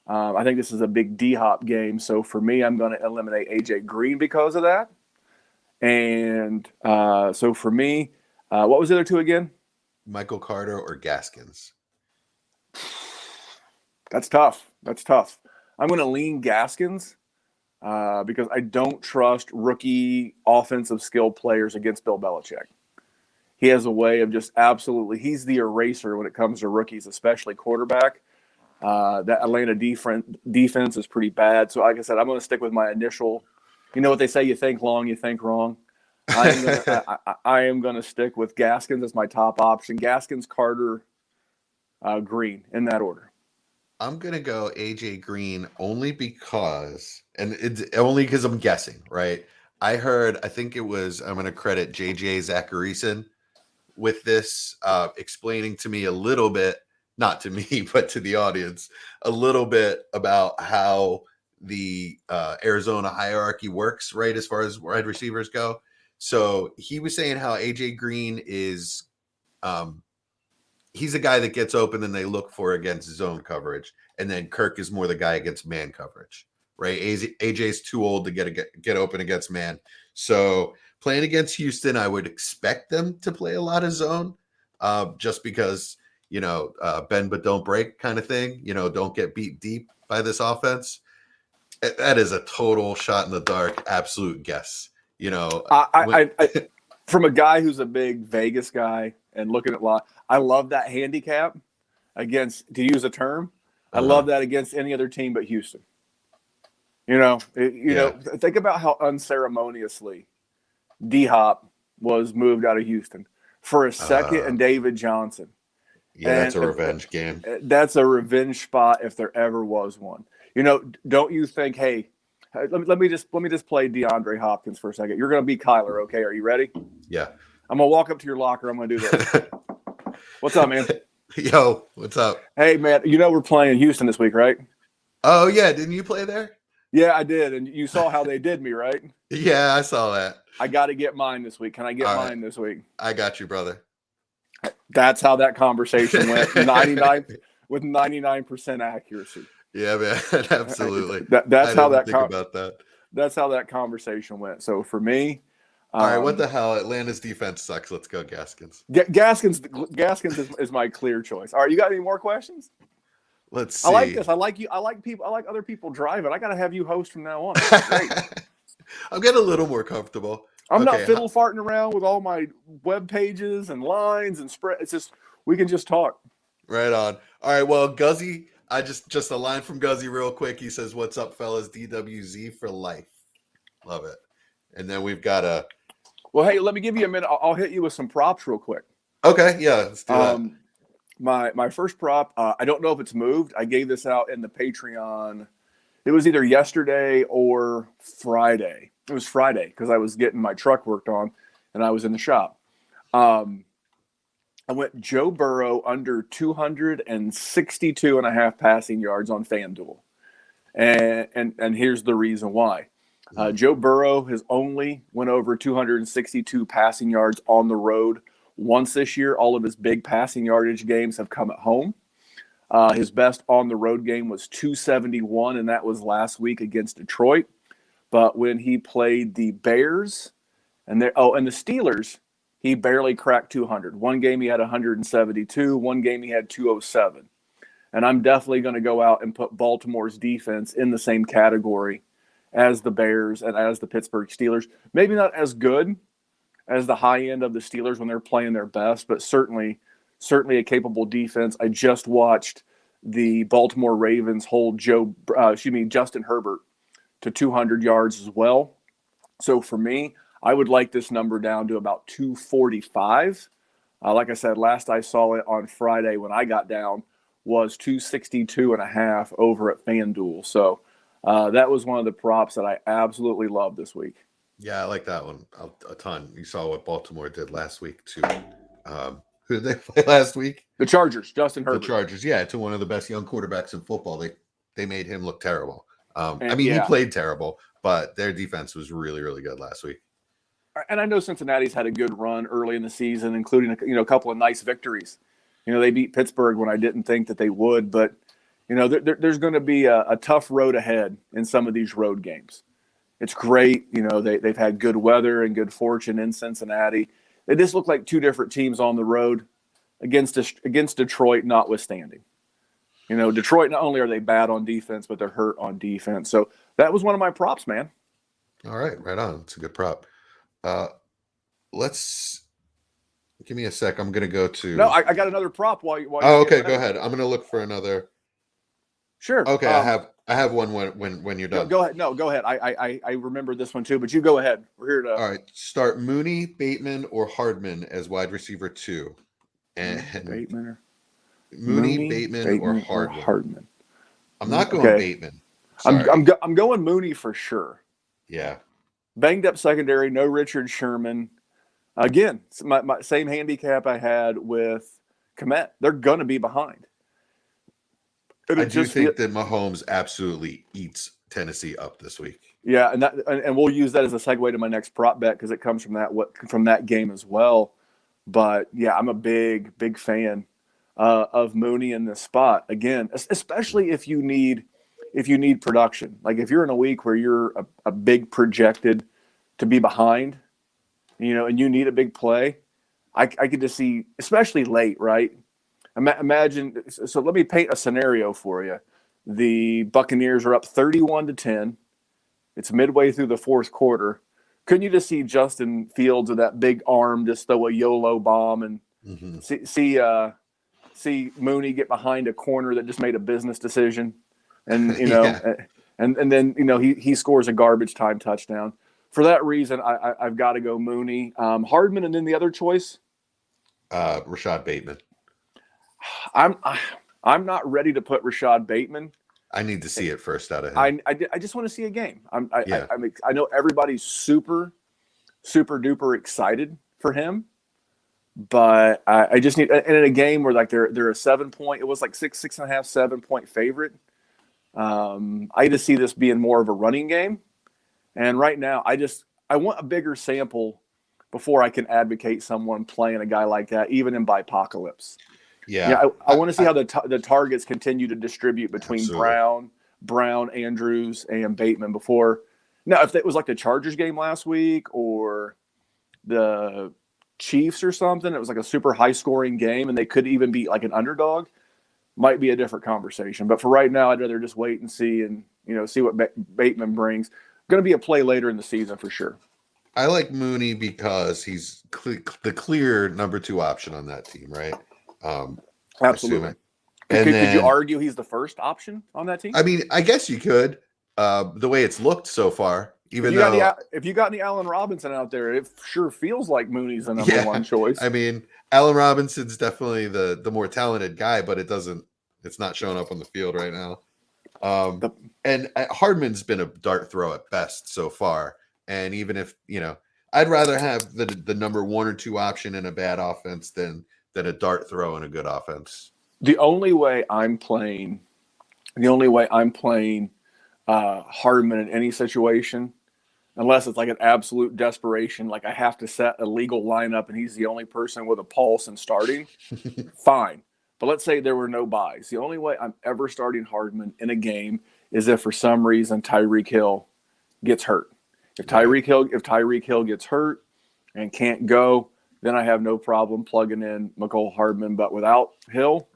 I think this is a big D-Hop game. So for me, I'm going to eliminate AJ Green because of that. And so for me, what was the other 2 again? Michael Carter or Gaskins? That's tough. I'm going to lean Gaskins because I don't trust rookie offensive skill players against Bill Belichick. He has a way of just absolutely – he's the eraser when it comes to rookies, especially quarterback. That Atlanta defense is pretty bad. So, like I said, I'm going to stick with my initial – you know what they say, you think long, you think wrong. I am going to stick with Gaskins as my top option. Gaskins, Carter, Green, in that order. I'm going to go AJ Green only because – and it's only because I'm guessing, right? I think it was – I'm going to credit JJ Zacharyson with this, explaining to me a little bit, not to me, but to the audience, a little bit about how the Arizona hierarchy works, right, as far as wide receivers go. So he was saying how AJ Green is he's a guy that gets open and they look for against zone coverage. And then Kirk is more the guy against man coverage, right? AJ's too old to get open against man. So playing against Houston, I would expect them to play a lot of zone just because, bend but don't break kind of thing. Don't get beat deep by this offense. That is a total shot in the dark, absolute guess. From a guy who's a big Vegas guy and looking at I love that handicap against, to use a term, I love that against any other team but Houston. Think about how unceremoniously D-Hop was moved out of Houston. for a second and David Johnson. Yeah, that's a revenge game. That's a revenge spot if there ever was one. Don't you think? Hey, let me just play DeAndre Hopkins for a second. You're going to be Kyler, okay? Are you ready? Yeah. I'm gonna walk up to your locker. I'm gonna do this. What's up, man? Yo, what's up? Hey, man. We're playing Houston this week, right? Oh yeah, didn't you play there? Yeah, I did, and you saw how they did me, right? Yeah, I saw that. I got to get mine this week. Can I get mine this week? I got you, brother. That's how that conversation went. 99% accuracy. Yeah, man, absolutely. That's how that. About that. That's how that conversation went. So for me, all right, what the hell? Atlanta's defense sucks. Let's go, Gaskins. Gaskins is my clear choice. All right, you got any more questions? Let's see. I like this. I like you. I like people. I like other people driving. I got to have you host from now on. Great. I'm getting a little more comfortable. I'm not fiddle farting around with all my web pages and lines and spread. It's just we can just talk. Right on. All right. Well, Guzzy, I just a line from Guzzy real quick. He says, "What's up, fellas? DWZ for life." Love it. And then we've got a. Well, hey, let me give you a minute. I'll hit you with some props real quick. Okay. Yeah. Let's do that. My first prop. I don't know if it's moved. I gave this out in the Patreon. It was either yesterday or Friday. It was Friday because I was getting my truck worked on and I was in the shop. I went Joe Burrow under 262.5 passing yards on FanDuel. And here's the reason why. Joe Burrow has only went over 262 passing yards on the road once this year. All of his big passing yardage games have come at home. His best on the road game was 271, and that was last week against Detroit. But when he played the Bears and the Steelers, he barely cracked 200. One game he had 172. One game he had 207. And I'm definitely going to go out and put Baltimore's defense in the same category as the Bears and as the Pittsburgh Steelers. Maybe not as good as the high end of the Steelers when they're playing their best, but certainly a capable defense. I just watched the Baltimore Ravens hold Justin Herbert to 200 yards as well. So for me, I would like this number down to about 245. Like I said, last I saw it on Friday when I got down was 262.5 over at FanDuel. So that was one of the props that I absolutely love this week. Yeah, I like that one a ton. You saw what Baltimore did last week to who did they play last week? The Chargers, Justin Herbert. The Chargers, yeah, to one of the best young quarterbacks in football. They made him look terrible. He played terrible, but their defense was really, really good last week. And I know Cincinnati's had a good run early in the season, including a couple of nice victories. They beat Pittsburgh when I didn't think that they would, but there's going to be a tough road ahead in some of these road games. It's great. They've had good weather and good fortune in Cincinnati. They just look like two different teams on the road against Detroit notwithstanding. Detroit, not only are they bad on defense, but they're hurt on defense. So that was one of my props, man. All right. Right on. It's a good prop. Let's give me a sec. I'm going to go to. No, I got another prop while okay. Go ahead. I'm going to look for another. Sure. Okay. I have one when you're done. Go ahead. No, go ahead. I remember this one too, but you go ahead. We're here to. All right. Start Mooney, Bateman, or Hardman as wide receiver 2. And Mooney, Bateman, or Hardman. I'm not going Bateman. I'm going Mooney for sure. Yeah. Banged up secondary. No Richard Sherman. Again, my same handicap I had with Kmet. They're going to be behind. I do think that Mahomes absolutely eats Tennessee up this week. Yeah, and we'll use that as a segue to my next prop bet because it comes from that game as well. But yeah, I'm a big fan of Mooney in this spot again, especially if you need production. Like if you're in a week where you're a big projected to be behind, and you need a big play, I could just see, especially late, right? Imagine. So let me paint a scenario for you. The Buccaneers are up 31-10. It's midway through the fourth quarter. Couldn't you just see Justin Fields with that big arm just throw a YOLO bomb and see Mooney get behind a corner that just made a business decision, and and then he scores a garbage time touchdown. For that reason, I've got to go Mooney, Hardman, and then the other choice. Rashad Bateman. I'm not ready to put Rashad Bateman. I need to see it first out of him. I just want to see a game. Yeah. I know everybody's super duper excited for him, but I just need, and in a game where like they're a 7-point, it was like 6.5, 7-point favorite. I just see this being more of a running game. And right now I want a bigger sample before I can advocate someone playing a guy like that, even in Bipocalypse. Yeah. I want to see how the targets continue to distribute between Absolutely. Brown, Andrews, and Bateman before. Now, if it was like the Chargers game last week or the Chiefs or something, it was like a super high scoring game and they could even be like an underdog, might be a different conversation. But for right now, I'd rather just wait and see and, see what Bateman brings. Going to be a play later in the season for sure. I like Mooney because he's the clear number 2 option on that team, right? Absolutely. Could you argue he's the first option on that team? I mean, I guess you could. The way it's looked so far, if you got any Allen Robinson out there, it sure feels like Mooney's the number 1 choice. I mean, Allen Robinson's definitely the more talented guy, but it's not showing up on the field right now. And Hardman's been a dart throw at best so far. And even if, I'd rather have the number 1 or 2 option in a bad offense than a dart throw in a good offense. The only way I'm playing Hardman in any situation, unless it's like an absolute desperation, like I have to set a legal lineup and he's the only person with a pulse and starting, fine. But let's say there were no buys. The only way I'm ever starting Hardman in a game is if for some reason Tyreek Hill gets hurt. If Tyreek Hill gets hurt and can't go, then I have no problem plugging in Mecole Hardman. But without Hill,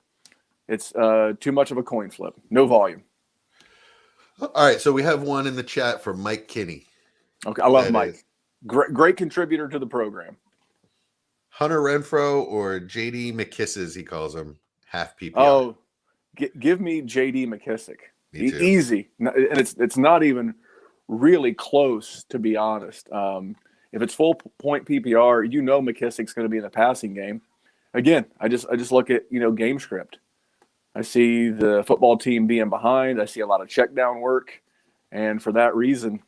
it's too much of a coin flip. No volume. All right, so we have one in the chat from Mike Kinney. Okay, I love Mike. Great contributor to the program. Hunter Renfro or J.D. McKisses, he calls him, half PPR. Oh, give me J.D. McKissick. Easy. And it's not even really close, to be honest. If it's full point PPR, McKissick's going to be in the passing game. Again, I just look at, game script. I see the football team being behind. I see a lot of check down work. And for that reason,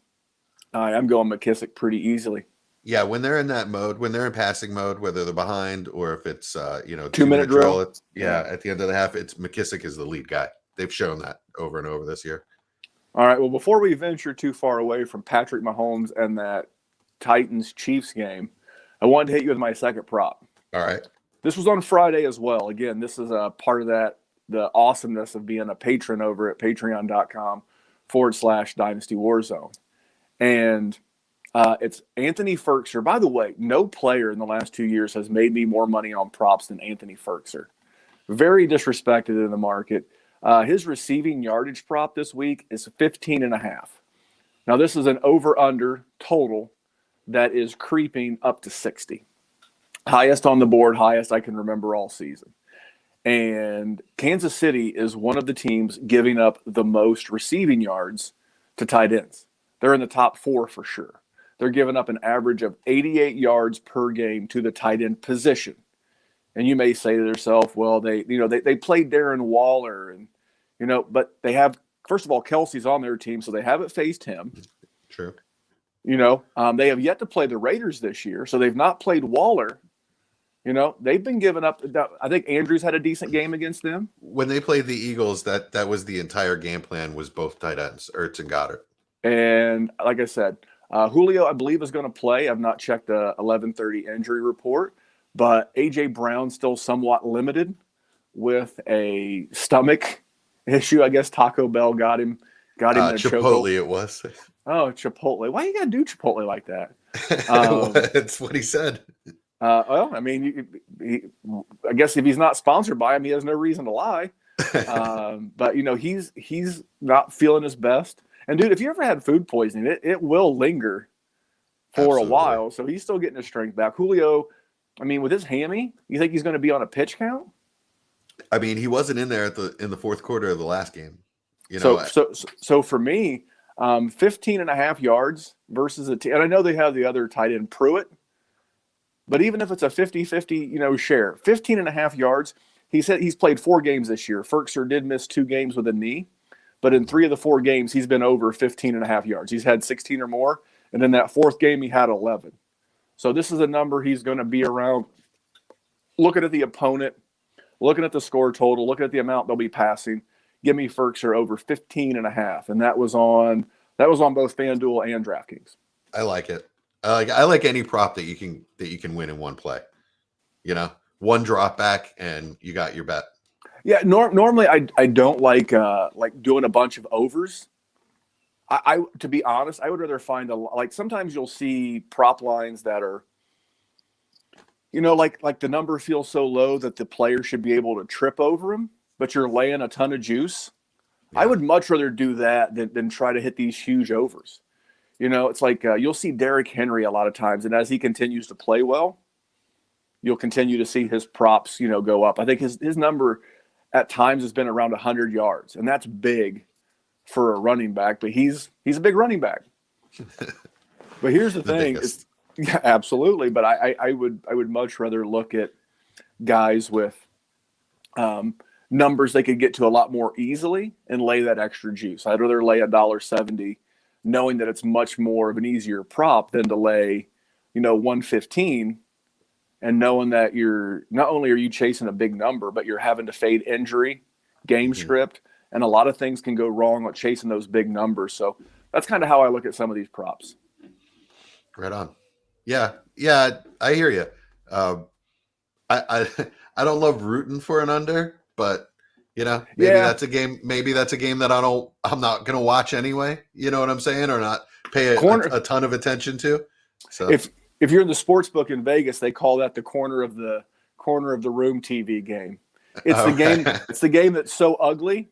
I'm going McKissick pretty easily. Yeah, when they're in that mode, when they're in passing mode, whether they're behind or if it's 2-minute drill. At the end of the half, it's McKissick is the lead guy. They've shown that over and over this year. All right. Well, before we venture too far away from Patrick Mahomes and that Titans-Chiefs game, I wanted to hit you with my second prop. All right. This was on Friday as well. Again, this is a part of the awesomeness of being a patron over at patreon.com/Dynasty Warzone. And it's Anthony Ferguson. By the way, no player in the last 2 years has made me more money on props than Anthony Ferguson. Very disrespected in the market. His receiving yardage prop this week is 15.5. Now, this is an over-under total that is creeping up to 60. Highest on the board, highest I can remember all season. And Kansas City is one of the teams giving up the most receiving yards to tight ends. They're in the top 4 for sure. They're giving up an average of 88 yards per game to the tight end position. And you may say to yourself, well, they played Darren Waller and, but they have, first of all, Kelsey's on their team, so they haven't faced him. True. They have yet to play the Raiders this year, so they've not played Waller. They've been giving up. I think Andrews had a decent game against them. When they played the Eagles, that was the entire game plan was both tight ends, Ertz and Goddard. And like I said, Julio, I believe, is going to play. I've not checked the 11:30 injury report, but A.J. Brown still somewhat limited with a stomach issue. I guess Taco Bell got him in a Chipotle it was. Oh, Chipotle. Why you got to do Chipotle like that? That's what he said. Well, I mean, I guess if he's not sponsored by him, he has no reason to lie. But he's not feeling his best. And dude, if you ever had food poisoning, it will linger for Absolutely. a while. So he's still getting his strength back. Julio, I mean, with his hammy, you think he's going to be on a pitch count? I mean, he wasn't in there in the fourth quarter of the last game. So for me, 15.5 yards versus a team. And I know they have the other tight end, Pruitt. But even if it's a 50-50, share, 15.5 yards, he said he's played 4 games this year. Ferguson did miss 2 games with a knee, but in 3 of the 4 games, he's been over 15.5 yards. He's had 16 or more, and in that 4th game, he had 11. So this is a number he's going to be around. Looking at the opponent, looking at the score total, looking at the amount they'll be passing, give me Ferguson over 15.5, and that was on both FanDuel and DraftKings. I like it. I like any prop that you can win in one play. One drop back and you got your bet. Yeah, normally I don't like doing a bunch of overs. I to be honest, I would rather find sometimes you'll see prop lines that are, like the number feels so low that the player should be able to trip over them, but you're laying a ton of juice. Yeah. I would much rather do that than try to hit these huge overs. It's like you'll see Derrick Henry a lot of times, and as he continues to play well, you'll continue to see his props, go up. I think his number at times has been around 100 yards, and that's big for a running back, but he's a big running back. But here's the thing. Yeah, absolutely. But I would much rather look at guys with numbers they could get to a lot more easily and lay that extra juice. I'd rather lay $1.70 knowing that it's much more of an easier prop than to lay, 115 and knowing that you're not only are you chasing a big number, but you're having to fade injury, game script, and a lot of things can go wrong with chasing those big numbers. So that's kind of how I look at some of these props. Right on. Yeah, I hear you. I don't love rooting for an under, but maybe that's a game. Maybe that's a game that I'm not going to watch anyway. You know what I'm saying, or not pay a ton of attention to. So if you're in the sports book in Vegas, they call that the corner of the room TV game. It's the game. It's the game that's so ugly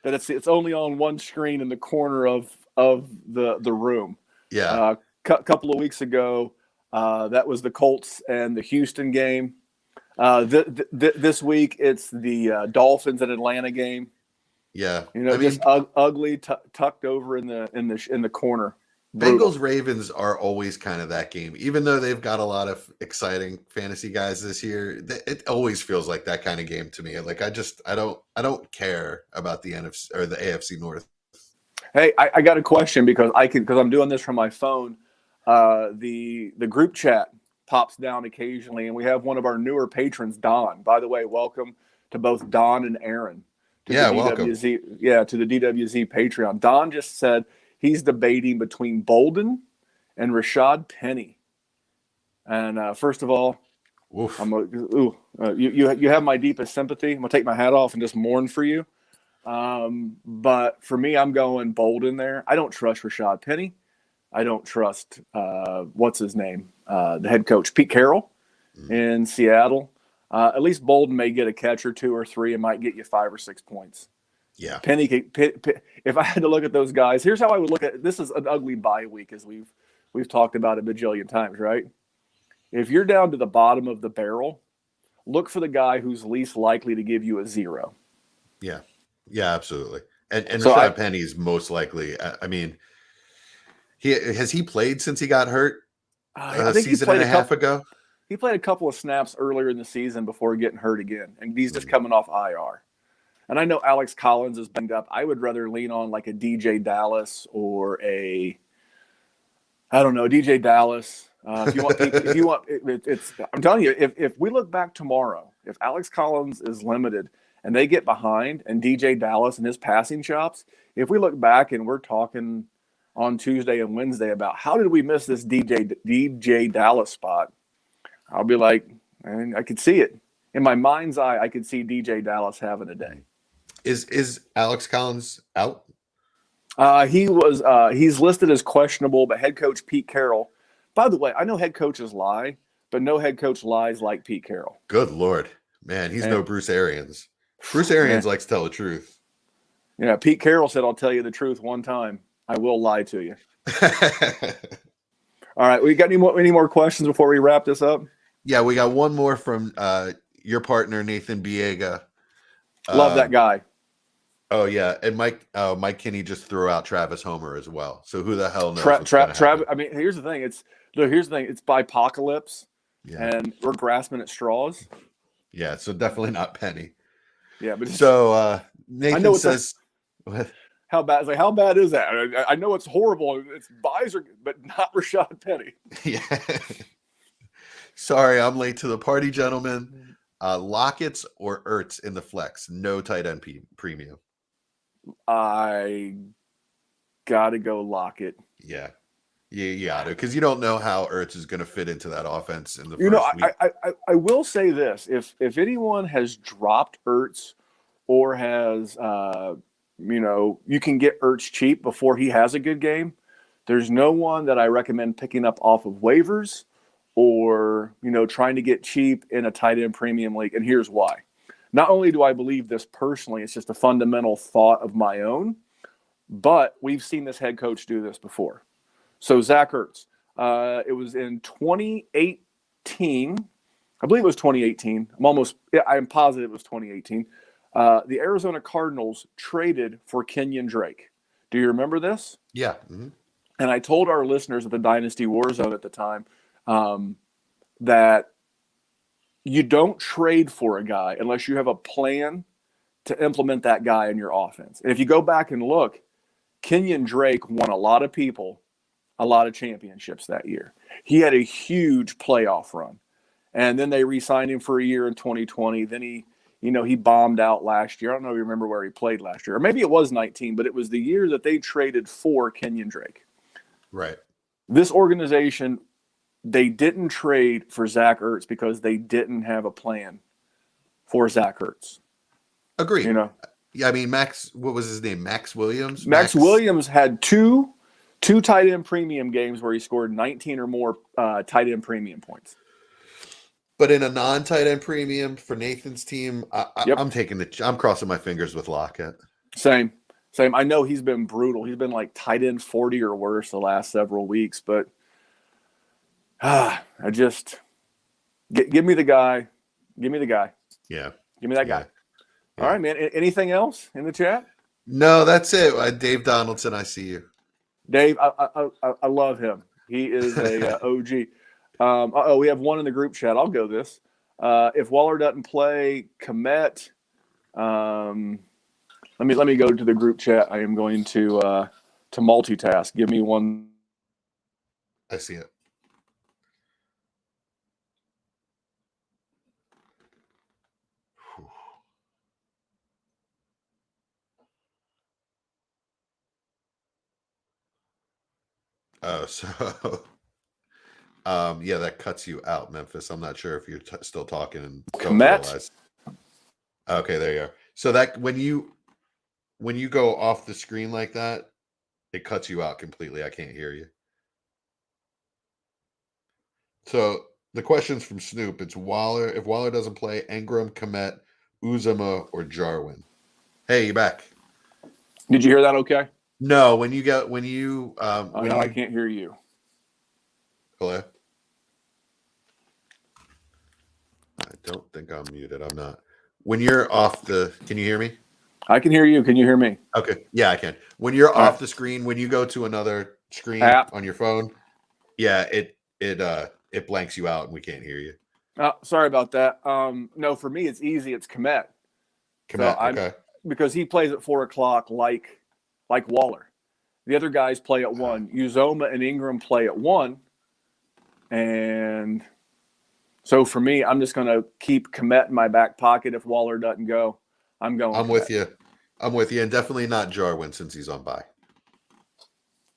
that it's only on one screen in the corner of the room. Yeah. Couple of weeks ago, that was the Colts and the Houston game. This week it's the Dolphins and Atlanta game. Yeah, just ugly, tucked over in the corner. Bengals Ravens are always kind of that game, even though they've got a lot of exciting fantasy guys this year. It always feels like that kind of game to me. Like I don't care about the NFC or the AFC North. Hey, I got a question because I'm doing this from my phone. The group chat pops down occasionally, and we have one of our newer patrons, Don. By the way, welcome to both Don and Aaron. Welcome. To the DWZ Patreon. Don just said he's debating between Boldin and Rashad Penny. And first of all, you have my deepest sympathy. I'm gonna take my hat off and just mourn for you. But for me, I'm going Boldin there. I don't trust Rashad Penny. I don't trust what's his name, the head coach, Pete Carroll in Seattle. At least Boldin may get a catch or 2 or 3 and might get you 5 or 6 points. Yeah. Penny, if I had to look at those guys, here's how I would look at it. This is an ugly bye week, as we've talked about a bajillion times, right? If you're down to the bottom of the barrel, look for the guy who's least likely to give you a 0. Yeah. Yeah, absolutely. And so Rashad Penny is most likely. I mean, has he played since he got hurt I think season and a half ago? He played a couple of snaps earlier in the season before getting hurt again, and he's just coming off IR. And I know Alex Collins is banged up. I would rather lean on like a DJ Dallas or DJ Dallas. I'm telling you, if we look back tomorrow, if Alex Collins is limited and they get behind, and DJ Dallas and his passing chops, if we look back and we're talking on Tuesday and Wednesday about how did we miss this DJ Dallas spot, I'll be like, man, I could see it. In my mind's eye, I could see DJ Dallas having a day. Is Alex Collins out? He's listed as questionable, but head coach Pete Carroll. By the way, I know head coaches lie, but no head coach lies like Pete Carroll. Good Lord. Man, he's no Bruce Arians. Bruce Arians likes to tell the truth. Yeah, Pete Carroll said, I'll tell you the truth one time. I will lie to you. All right, we got any more questions before we wrap this up? Yeah, we got one more from your partner, Nathan Biega. Love that guy. Oh, yeah. And Mike Kinney just threw out Travis Homer as well. So who the hell knows? Travis. I mean, here's the thing. It's by apocalypse. and we're grasping at straws. Yeah, so definitely not Penny. Yeah, but so Nathan says, how bad? It's like, how bad is that? I know it's horrible. It's Biser, but not Rashad Penny. Yeah. Sorry, I'm late to the party, gentlemen. Lockett's or Ertz in the flex, no tight end premium. I gotta go Lockett. Yeah. You got to, because you don't know how Ertz is going to fit into that offense in the first week. I will say this: if anyone has dropped Ertz or has you can get Ertz cheap before he has a good game, there's no one that I recommend picking up off of waivers or trying to get cheap in a tight end premium league. And here's why: not only do I believe this personally, it's just a fundamental thought of my own, but we've seen this head coach do this before. So Zach Ertz, it was in 2018. I believe it was 2018. I'm positive it was 2018. The Arizona Cardinals traded for Kenyon Drake. Do you remember this? Yeah. Mm-hmm. And I told our listeners at the Dynasty Warzone at the time that you don't trade for a guy unless you have a plan to implement that guy in your offense. And if you go back and look, Kenyon Drake won a lot of people a lot of championships that year. He had a huge playoff run. And then they re-signed him for a year in 2020. Then he bombed out last year. I don't know if you remember where he played last year. Or maybe it was 19, but it was the year that they traded for Kenyon Drake. Right. This organization, they didn't trade for Zach Ertz because they didn't have a plan for Zach Ertz. Agreed. Yeah, I mean, what was his name? Max Williams? Max Williams had two tight end premium games where he scored 19 or more tight end premium points. But in a non-tight end premium for Nathan's team, I'm crossing my fingers with Lockett. Same. I know he's been brutal. He's been like tight end 40 or worse the last several weeks, but I just give me the guy. Give me the guy. Yeah. Give me that guy. Yeah. All right, man. Anything else in the chat? No, that's it. Dave Donaldson, I see you. Dave, I love him. He is a OG. We have one in the group chat. I'll go this. If Waller doesn't play, Komet. Let me go to the group chat. I am going to multitask. Give me one. I see it. Oh, so yeah, that cuts you out, Memphis. I'm not sure if you're still talking and don't realize. Okay, there you are. So that when you go off the screen like that, it cuts you out completely. I can't hear you. So the question's from Snoop. It's Waller. If Waller doesn't play, Engram, Komet, Uzama, or Jarwin. Hey, you back? Did you hear that? Okay. No, I can't hear you. Hello? I don't think I'm muted. I'm not. When you're off can you hear me? I can hear you. Can you hear me? Okay. Yeah, I can. When you're off the screen, when you go to another screen on your phone, yeah, it blanks you out and we can't hear you. Sorry about that. No, for me, it's easy. It's Komet. Okay. Because he plays at 4:00 like Waller. The other guys play at 1. Uzoma and Ingram play at 1. And so for me, I'm just going to keep Komet in my back pocket. If Waller doesn't go, I'm going. I'm with you. And definitely not Jarwin since he's on bye.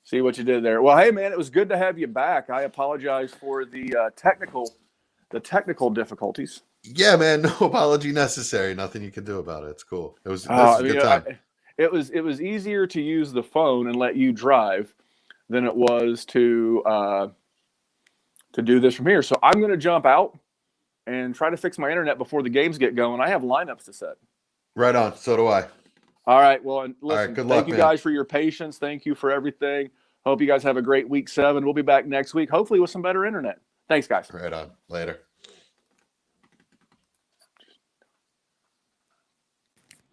See what you did there. Well, hey, man, it was good to have you back. I apologize for the technical difficulties. Yeah, man, no apology necessary. Nothing you can do about it. It's cool. It was a good time. It was easier to use the phone and let you drive than it was to do this from here. So I'm going to jump out and try to fix my internet before the games get going. I have lineups to set. Right on. So do I. All right. Well, and listen, right, good luck, thank you guys for your patience. Thank you for everything. Hope you guys have a great week 7. We'll be back next week, hopefully with some better internet. Thanks, guys. Right on. Later.